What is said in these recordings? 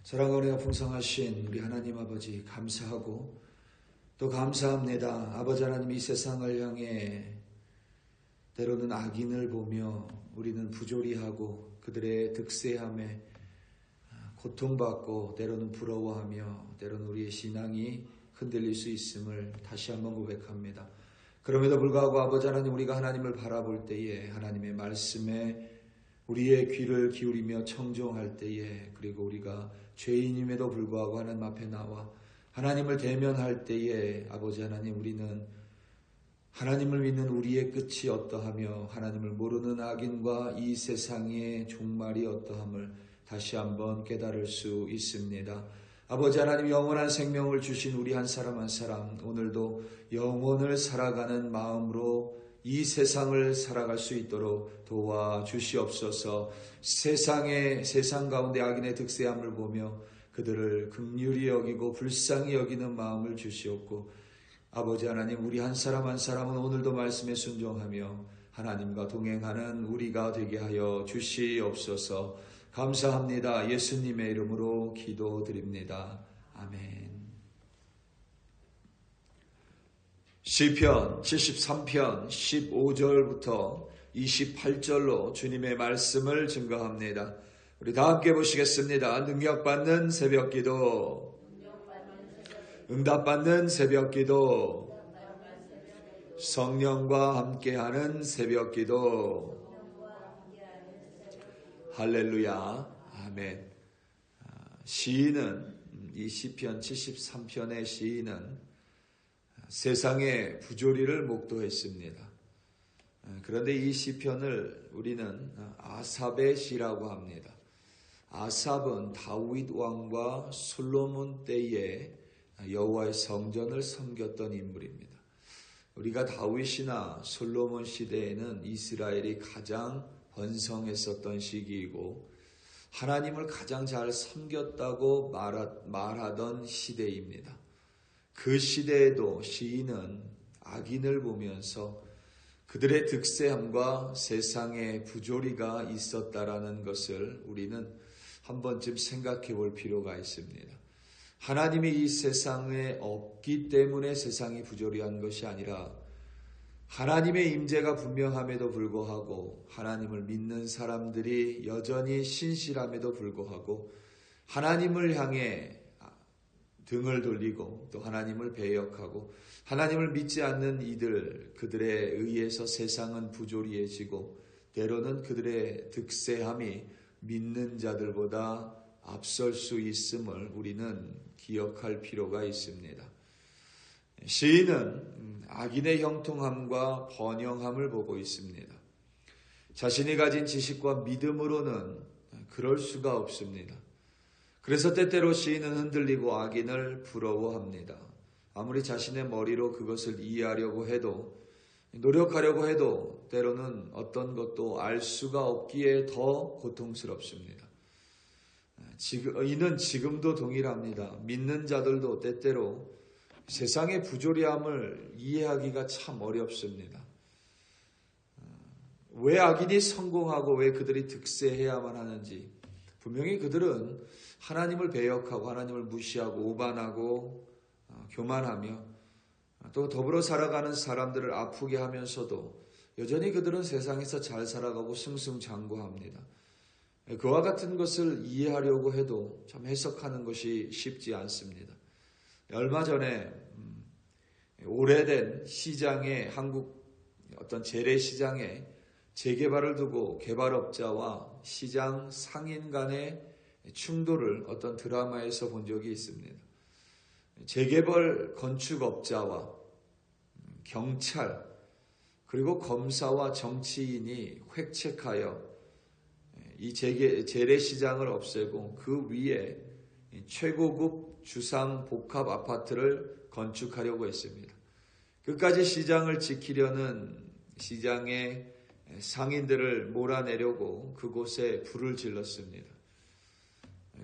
사랑과 은혜가 풍성하신 우리 하나님 아버지 감사하고 또 감사합니다. 아버지 하나님, 이 세상을 향해 때로는 악인을 보며 우리는 부조리하고 그들의 득세함에 고통받고 때로는 부러워하며 때로는 우리의 신앙이 흔들릴 수 있음을 다시 한번 고백합니다. 그럼에도 불구하고 아버지 하나님, 우리가 하나님을 바라볼 때에 하나님의 말씀에 우리의 귀를 기울이며 청종할 때에, 그리고 우리가 죄인임에도 불구하고 하나님 앞에 나와 하나님을 대면할 때에 아버지 하나님, 우리는 하나님을 믿는 우리의 끝이 어떠하며 하나님을 모르는 악인과 이 세상의 종말이 어떠함을 다시 한번 깨달을 수 있습니다. 아버지 하나님, 영원한 생명을 주신 우리 한 사람 한 사람, 오늘도 영원을 살아가는 마음으로 이 세상을 살아갈 수 있도록 도와주시옵소서. 세상 가운데 악인의 득세함을 보며 그들을 긍휼히 여기고 불쌍히 여기는 마음을 주시옵고, 아버지 하나님, 우리 한 사람 한 사람은 오늘도 말씀에 순종하며 하나님과 동행하는 우리가 되게 하여 주시옵소서. 감사합니다. 예수님의 이름으로 기도드립니다. 아멘. 시편 73편 15절부터 28절로 주님의 말씀을 증거합니다. 우리 다 함께 보시겠습니다. 능력받는 새벽기도, 응답받는 새벽기도, 성령과 함께하는 새벽기도. 할렐루야. 아멘. 시인은, 이 시편 73편의 시인은 세상의 부조리를 목도했습니다. 그런데 이 시편을 우리는 아삽의 시라고 합니다. 아삽은 다윗 왕과 솔로몬 때에 여호와의 성전을 섬겼던 인물입니다. 우리가 다윗이나 솔로몬 시대에는 이스라엘이 가장 번성했었던 시기이고 하나님을 가장 잘 섬겼다고 말하던 시대입니다. 그 시대에도 시인은 악인을 보면서 그들의 득세함과 세상의 부조리가 있었다라는 것을 우리는 한 번쯤 생각해 볼 필요가 있습니다. 하나님이 이 세상에 없기 때문에 세상이 부조리한 것이 아니라 하나님의 임재가 분명함에도 불구하고 하나님을 믿는 사람들이 여전히 신실함에도 불구하고 하나님을 향해 등을 돌리고 또 하나님을 배역하고 하나님을 믿지 않는 그들에 의해서 세상은 부조리해지고 때로는 그들의 득세함이 믿는 자들보다 앞설 수 있음을 우리는 기억할 필요가 있습니다. 시인은 악인의 형통함과 번영함을 보고 있습니다. 자신이 가진 지식과 믿음으로는 그럴 수가 없습니다. 그래서 때때로 시인은 흔들리고 악인을 부러워합니다. 아무리 자신의 머리로 그것을 이해하려고 해도, 노력하려고 해도 때로는 어떤 것도 알 수가 없기에 더 고통스럽습니다. 이는 지금도 동일합니다. 믿는 자들도 때때로 세상의 부조리함을 이해하기가 참 어렵습니다. 왜 악인이 성공하고 왜 그들이 득세해야만 하는지, 분명히 그들은 하나님을 배역하고 하나님을 무시하고 오반하고 교만하며 또 더불어 살아가는 사람들을 아프게 하면서도 여전히 그들은 세상에서 잘 살아가고 승승장구합니다. 그와 같은 것을 이해하려고 해도 참 해석하는 것이 쉽지 않습니다. 얼마 전에 오래된 시장에, 한국 어떤 재래시장에 재개발을 두고 개발업자와 시장 상인 간의 충돌을 어떤 드라마에서 본 적이 있습니다. 재개발 건축업자와 경찰 그리고 검사와 정치인이 획책하여 이 재래시장을 없애고 그 위에 최고급 주상 복합 아파트를 건축하려고 했습니다. 끝까지 시장을 지키려는 시장의 상인들을 몰아내려고 그곳에 불을 질렀습니다.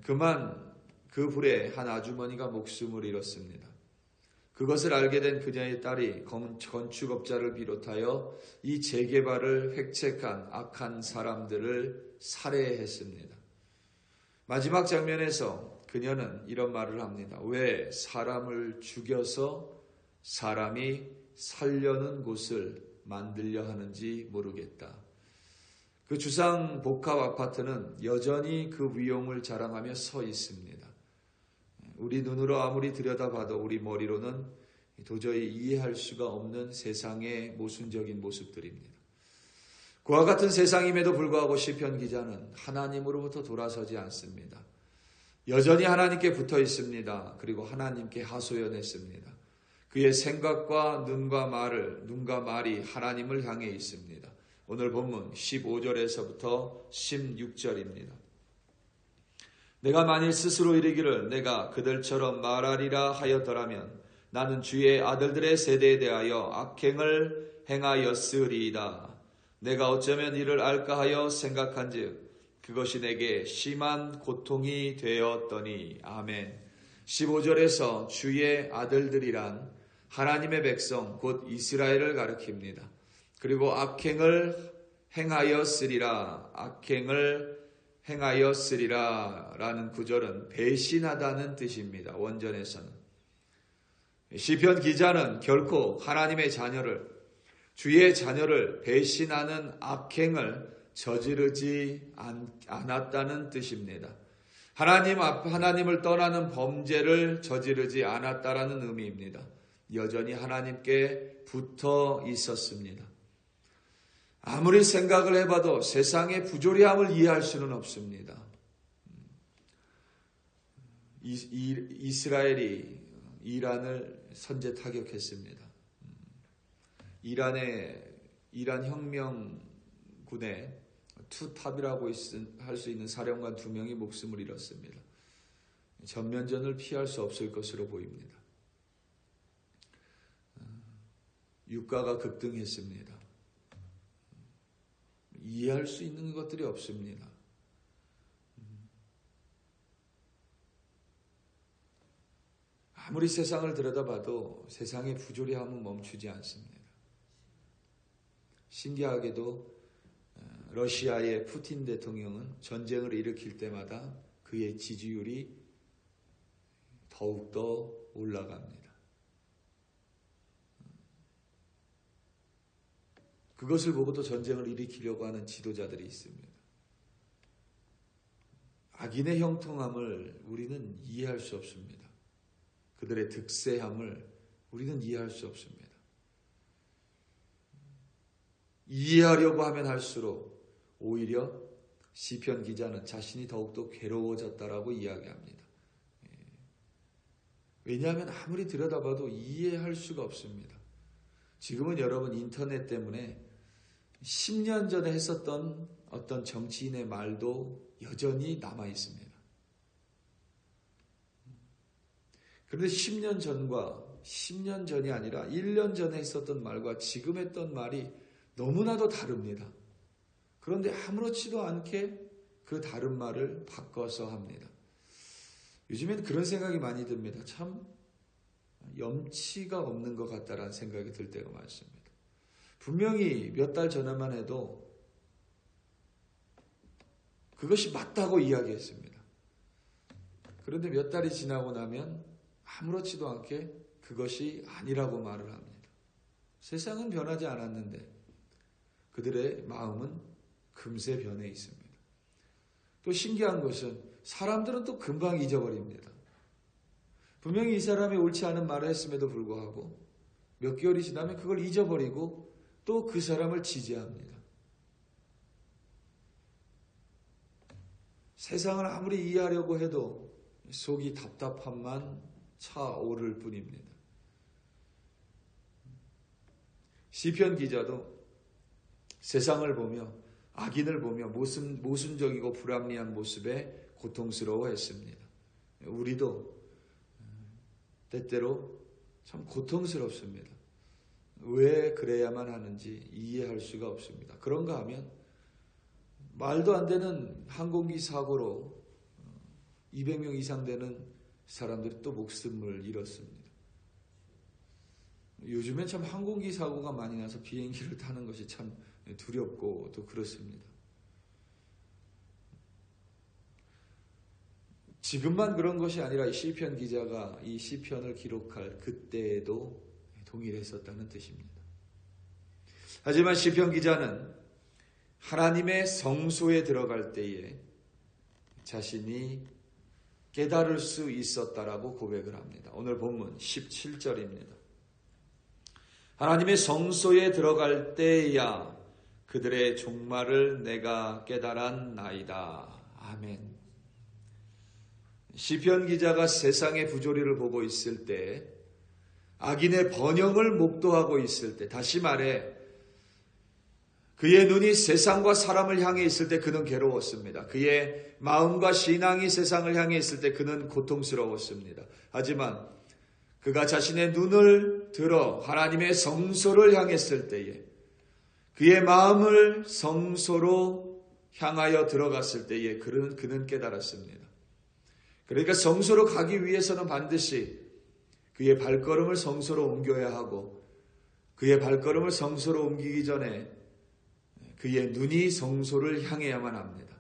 그만 그 불에 한 아주머니가 목숨을 잃었습니다. 그것을 알게 된 그녀의 딸이 건축업자를 비롯하여 이 재개발을 획책한 악한 사람들을 살해했습니다. 마지막 장면에서 그녀는 이런 말을 합니다. 왜 사람을 죽여서 사람이 살려는 곳을 만들려 하는지 모르겠다. 그 주상 복합 아파트는 여전히 그 위용을 자랑하며 서 있습니다. 우리 눈으로 아무리 들여다봐도 우리 머리로는 도저히 이해할 수가 없는 세상의 모순적인 모습들입니다. 그와 같은 세상임에도 불구하고 시편 기자는 하나님으로부터 돌아서지 않습니다. 여전히 하나님께 붙어 있습니다. 그리고 하나님께 하소연했습니다. 그의 생각과 눈과 말이 하나님을 향해 있습니다. 오늘 본문 15절에서부터 16절입니다. 내가 만일 스스로 이르기를 내가 그들처럼 말하리라 하였더라면 나는 주의 아들들의 세대에 대하여 악행을 행하였으리이다. 내가 어쩌면 이를 알까 하여 생각한즉 그것이 내게 심한 고통이 되었더니. 아멘. 15절에서 주의 아들들이란 하나님의 백성 곧 이스라엘을 가리킵니다. 그리고 악행을 행하였으리라 라는 구절은 배신하다는 뜻입니다. 원전에서는. 시편 기자는 결코 하나님의 자녀를, 주의 자녀를 배신하는 악행을 저지르지 않았다는 뜻입니다. 하나님을 떠나는 범죄를 저지르지 않았다라는 의미입니다. 여전히 하나님께 붙어 있었습니다. 아무리 생각을 해봐도 세상의 부조리함을 이해할 수는 없습니다. 이스라엘이 이란을 선제 타격했습니다. 이란 혁명군의 투탑이라고 할 수 있는 사령관 2명이 목숨을 잃었습니다. 전면전을 피할 수 없을 것으로 보입니다. 유가가 급등했습니다. 이해할 수 있는 것들이 없습니다. 아무리 세상을 들여다봐도 세상의 부조리함은 멈추지 않습니다. 신기하게도 러시아의 푸틴 대통령은 전쟁을 일으킬 때마다 그의 지지율이 더욱더 올라갑니다. 그것을 보고도 전쟁을 일으키려고 하는 지도자들이 있습니다. 악인의 형통함을 우리는 이해할 수 없습니다. 그들의 득세함을 우리는 이해할 수 없습니다. 이해하려고 하면 할수록 오히려 시편 기자는 자신이 더욱더 괴로워졌다라고 이야기합니다. 왜냐하면 아무리 들여다봐도 이해할 수가 없습니다. 지금은 여러분 인터넷 때문에 10년 전에 했었던 어떤 정치인의 말도 여전히 남아 있습니다. 그런데 10년 전과 10년 전이 아니라 1년 전에 했었던 말과 지금 했던 말이 너무나도 다릅니다. 그런데 아무렇지도 않게 그 다른 말을 바꿔서 합니다. 요즘엔 그런 생각이 많이 듭니다. 참 염치가 없는 것 같다라는 생각이 들 때가 많습니다. 분명히 몇 달 전에만 해도 그것이 맞다고 이야기했습니다. 그런데 몇 달이 지나고 나면 아무렇지도 않게 그것이 아니라고 말을 합니다. 세상은 변하지 않았는데 그들의 마음은 금세 변해 있습니다. 또 신기한 것은 사람들은 또 금방 잊어버립니다. 분명히 이 사람이 옳지 않은 말을 했음에도 불구하고 몇 개월이 지나면 그걸 잊어버리고 또 그 사람을 지지합니다. 세상을 아무리 이해하려고 해도 속이 답답함만 차오를 뿐입니다. 시편 기자도 세상을 보며 악인을 보며 모순적이고 불합리한 모습에 고통스러워했습니다. 우리도 때때로 참 고통스럽습니다. 왜 그래야만 하는지 이해할 수가 없습니다. 그런가 하면 말도 안 되는 항공기 사고로 200명 이상 되는 사람들이 또 목숨을 잃었습니다. 요즘엔 참 항공기 사고가 많이 나서 비행기를 타는 것이 참 두렵고 또 그렇습니다. 지금만 그런 것이 아니라 이 시편 기자가 이 시편을 기록할 그때에도 동일했었다는 뜻입니다. 하지만 시편 기자는 하나님의 성소에 들어갈 때에 자신이 깨달을 수 있었다라고 고백을 합니다. 오늘 본문 17절입니다. 하나님의 성소에 들어갈 때야 그들의 종말을 내가 깨달았나이다. 아멘. 시편 기자가 세상의 부조리를 보고 있을 때, 악인의 번영을 목도하고 있을 때, 다시 말해 그의 눈이 세상과 사람을 향해 있을 때 그는 괴로웠습니다. 그의 마음과 신앙이 세상을 향해 있을 때 그는 고통스러웠습니다. 하지만 그가 자신의 눈을 들어 하나님의 성소를 향했을 때에, 그의 마음을 성소로 향하여 들어갔을 때에 그는 깨달았습니다. 그러니까 성소로 가기 위해서는 반드시 그의 발걸음을 성소로 옮겨야 하고, 그의 발걸음을 성소로 옮기기 전에 그의 눈이 성소를 향해야만 합니다.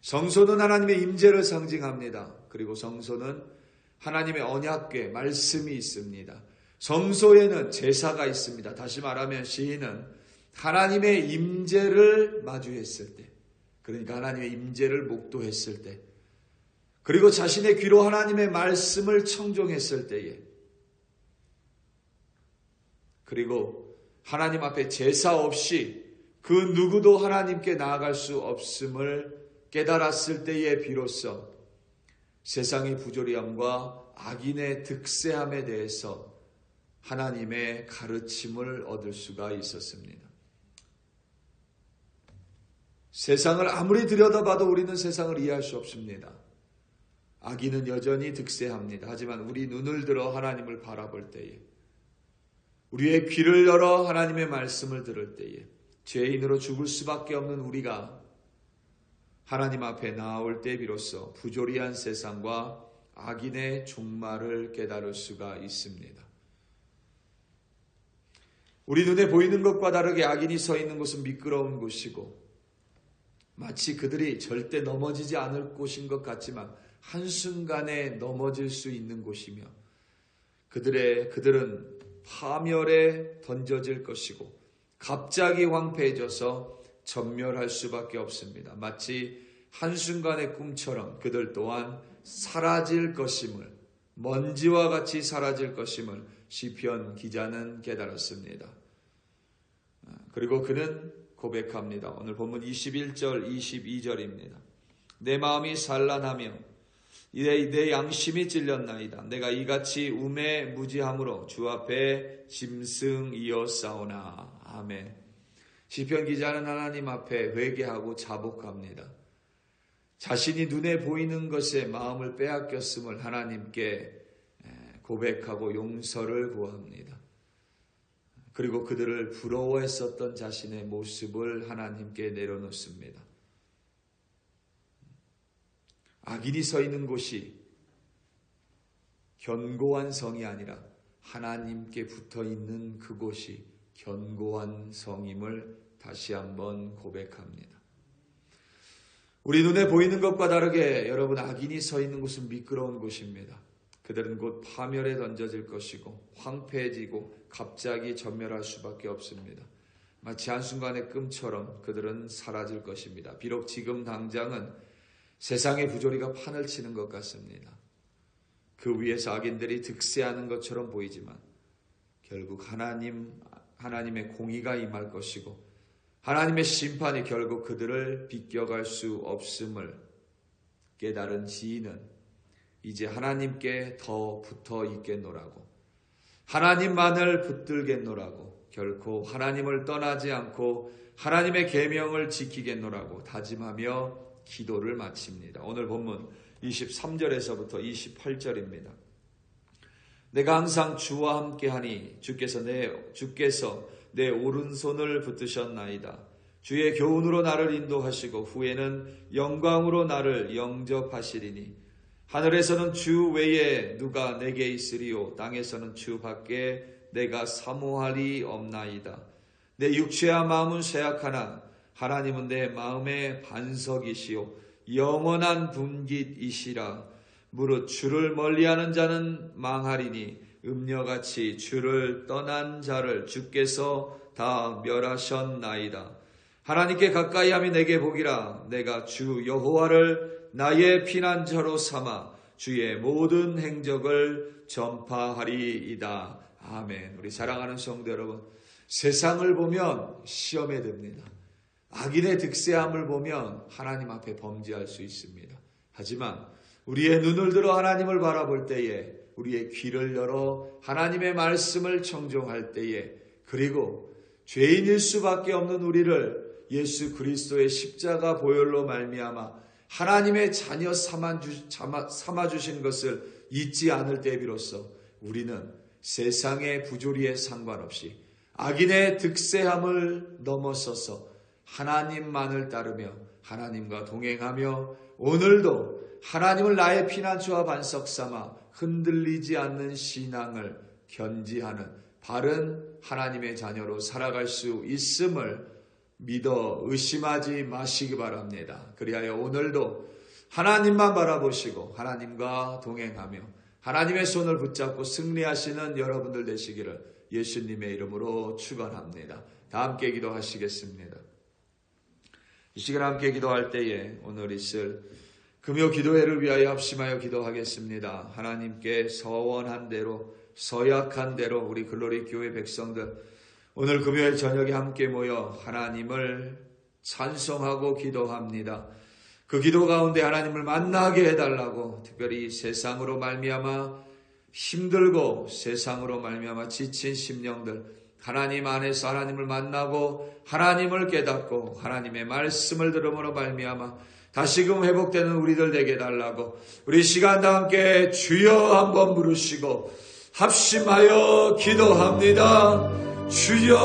성소는 하나님의 임재를 상징합니다. 그리고 성소는 하나님의 언약궤, 말씀이 있습니다. 성소에는 제사가 있습니다. 다시 말하면 시인은 하나님의 임재를 마주했을 때, 그러니까 하나님의 임재를 목도했을 때, 그리고 자신의 귀로 하나님의 말씀을 청종했을 때에, 그리고 하나님 앞에 제사 없이 그 누구도 하나님께 나아갈 수 없음을 깨달았을 때에 비로소 세상의 부조리함과 악인의 득세함에 대해서 하나님의 가르침을 얻을 수가 있었습니다. 세상을 아무리 들여다봐도 우리는 세상을 이해할 수 없습니다. 악인은 여전히 득세합니다. 하지만 우리 눈을 들어 하나님을 바라볼 때에, 우리의 귀를 열어 하나님의 말씀을 들을 때에, 죄인으로 죽을 수밖에 없는 우리가 하나님 앞에 나올 때 비로소 부조리한 세상과 악인의 종말을 깨달을 수가 있습니다. 우리 눈에 보이는 것과 다르게 악인이 서 있는 곳은 미끄러운 곳이고, 마치 그들이 절대 넘어지지 않을 곳인 것 같지만 한순간에 넘어질 수 있는 곳이며, 그들은 파멸에 던져질 것이고 갑자기 황폐해져서 전멸할 수밖에 없습니다. 마치 한순간의 꿈처럼 그들 또한 사라질 것임을, 먼지와 같이 사라질 것임을 시편 기자는 깨달았습니다. 그리고 그는 고백합니다. 오늘 본문 21절 22절입니다. 내 마음이 산란하며 내 양심이 찔렸나이다. 내가 이같이 우매 무지함으로 주 앞에 짐승이어 싸우나. 아멘. 시편 기자는 하나님 앞에 회개하고 자복합니다. 자신이 눈에 보이는 것에 마음을 빼앗겼음을 하나님께 고백하고 용서를 구합니다. 그리고 그들을 부러워했었던 자신의 모습을 하나님께 내려놓습니다. 악인이 서 있는 곳이 견고한 성이 아니라 하나님께 붙어 있는 그곳이 견고한 성임을 다시 한번 고백합니다. 우리 눈에 보이는 것과 다르게 여러분, 악인이 서 있는 곳은 미끄러운 곳입니다. 그들은 곧 파멸에 던져질 것이고 황폐해지고 갑자기 전멸할 수밖에 없습니다. 마치 한순간의 꿈처럼 그들은 사라질 것입니다. 비록 지금 당장은 세상의 부조리가 판을 치는 것 같습니다. 그 위에서 악인들이 득세하는 것처럼 보이지만 결국 하나님의 공의가 임할 것이고 하나님의 심판이 결국 그들을 비껴갈 수 없음을 깨달은 지인은 이제 하나님께 더 붙어 있겠노라고, 하나님만을 붙들겠노라고, 결코 하나님을 떠나지 않고 하나님의 계명을 지키겠노라고 다짐하며 기도를 마칩니다. 오늘 본문 23절에서부터 28절입니다. 내가 항상 주와 함께하니 주께서 내 오른손을 붙드셨나이다. 주의 교훈으로 나를 인도하시고 후에는 영광으로 나를 영접하시리니 하늘에서는 주 외에 누가 내게 있으리요 땅에서는 주 밖에 내가 사모할이 없나이다. 내 육체와 마음은 쇠약하나 하나님은 내 마음의 반석이시요 영원한 분깃이시라. 무릇 주를 멀리하는 자는 망하리니 음녀같이 주를 떠난 자를 주께서 다 멸하셨나이다. 하나님께 가까이함이 내게 복이라. 내가 주 여호와를 나의 피난처로 삼아 주의 모든 행적을 전파하리이다. 아멘. 우리 사랑하는 성도 여러분, 세상을 보면 시험에 듭니다. 악인의 득세함을 보면 하나님 앞에 범죄할 수 있습니다. 하지만 우리의 눈을 들어 하나님을 바라볼 때에, 우리의 귀를 열어 하나님의 말씀을 청종할 때에, 그리고 죄인일 수밖에 없는 우리를 예수 그리스도의 십자가 보혈로 말미암아 하나님의 자녀 삼아주신 것을 잊지 않을 때 비로소 우리는 세상의 부조리에 상관없이 악인의 득세함을 넘어서서 하나님만을 따르며 하나님과 동행하며 오늘도 하나님을 나의 피난처와 반석 삼아 흔들리지 않는 신앙을 견지하는 바른 하나님의 자녀로 살아갈 수 있음을 믿어 의심하지 마시기 바랍니다. 그리하여 오늘도 하나님만 바라보시고 하나님과 동행하며 하나님의 손을 붙잡고 승리하시는 여러분들 되시기를 예수님의 이름으로 축원합니다. 다 함께 기도하시겠습니다. 이 시간 함께 기도할 때에 오늘 있을 금요 기도회를 위하여 합심하여 기도하겠습니다. 하나님께 서원한 대로, 서약한 대로 우리 글로리 교회 백성들 오늘 금요일 저녁에 함께 모여 하나님을 찬송하고 기도합니다. 그 기도 가운데 하나님을 만나게 해달라고, 특별히 세상으로 말미암아 힘들고 세상으로 말미암아 지친 심령들, 하나님 안에서 하나님을 만나고 하나님을 깨닫고 하나님의 말씀을 들음으로 말미암아 다시금 회복되는 우리들 되게 해달라고, 우리 시간 다 함께 주여 한번 부르시고 합심하여 기도합니다. 주여,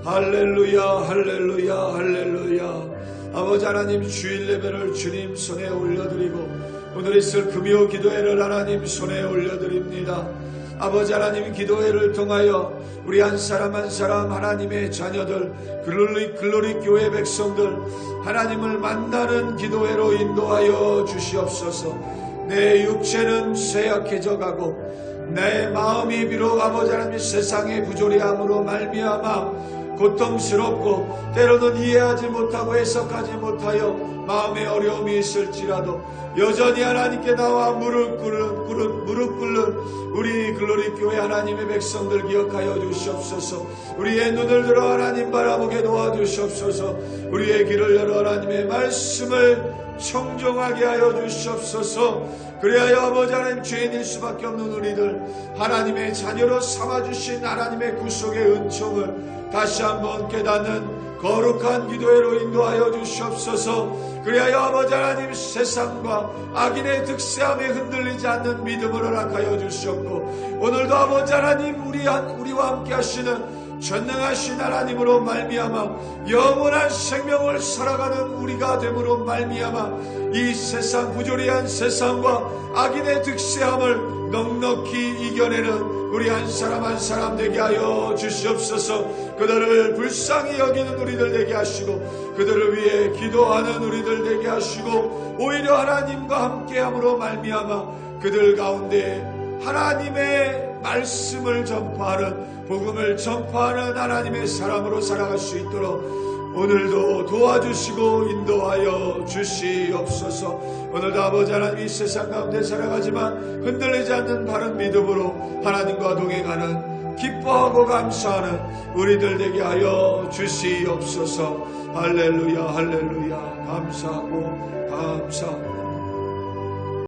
할렐루야, 할렐루야, 할렐루야. 아버지 하나님, 주일 예배를 주님 손에 올려드리고 오늘 있을 금요 기도회를 하나님 손에 올려드립니다. 아버지 하나님, 기도회를 통하여 우리 한 사람 한 사람 하나님의 자녀들, 글로리 교회 백성들 하나님을 만나는 기도회로 인도하여 주시옵소서. 내 육체는 쇠약해져 가고 내 마음이 비록 아버지 하나님 세상의 부조리함으로 말미암아 고통스럽고 때로는 이해하지 못하고 해석하지 못하여 마음에 어려움이 있을지라도 여전히 하나님께 나와 무릎 꿇는 우리 글로리 교회 하나님의 백성들 기억하여 주시옵소서. 우리의 눈을 들어 하나님 바라보게 도와주시옵소서. 우리의 귀를 열어 하나님의 말씀을 청종하게 하여 주시옵소서. 그리하여 아버지 하나님, 죄인일 수밖에 없는 우리들 하나님의 자녀로 삼아주신 하나님의 구속의 은총을 다시 한번 깨닫는 거룩한 기도회로 인도하여 주시옵소서. 그리하여 아버지 하나님, 세상과 악인의 득세함에 흔들리지 않는 믿음을 허락하여 주시옵고, 오늘도 아버지 하나님, 우리와 함께 하시는 전능하신 하나님으로 말미암아 영원한 생명을 살아가는 우리가 됨으로 말미암아 이 세상, 부조리한 세상과 악인의 득세함을 넉넉히 이겨내는 우리 한 사람 한 사람 되게 하여 주시옵소서. 그들을 불쌍히 여기는 우리들 되게 하시고 그들을 위해 기도하는 우리들 되게 하시고, 오히려 하나님과 함께함으로 말미암아 그들 가운데 하나님의 말씀을 전파하는, 복음을 전파하는 하나님의 사람으로 살아갈 수 있도록 오늘도 도와주시고 인도하여 주시옵소서. 오늘도 아버지 하나님, 이 세상 가운데 살아가지만 흔들리지 않는 바른 믿음으로 하나님과 동행하는, 기뻐하고 감사하는 우리들 되게 하여 주시옵소서. 할렐루야, 할렐루야. 감사하고 감사하고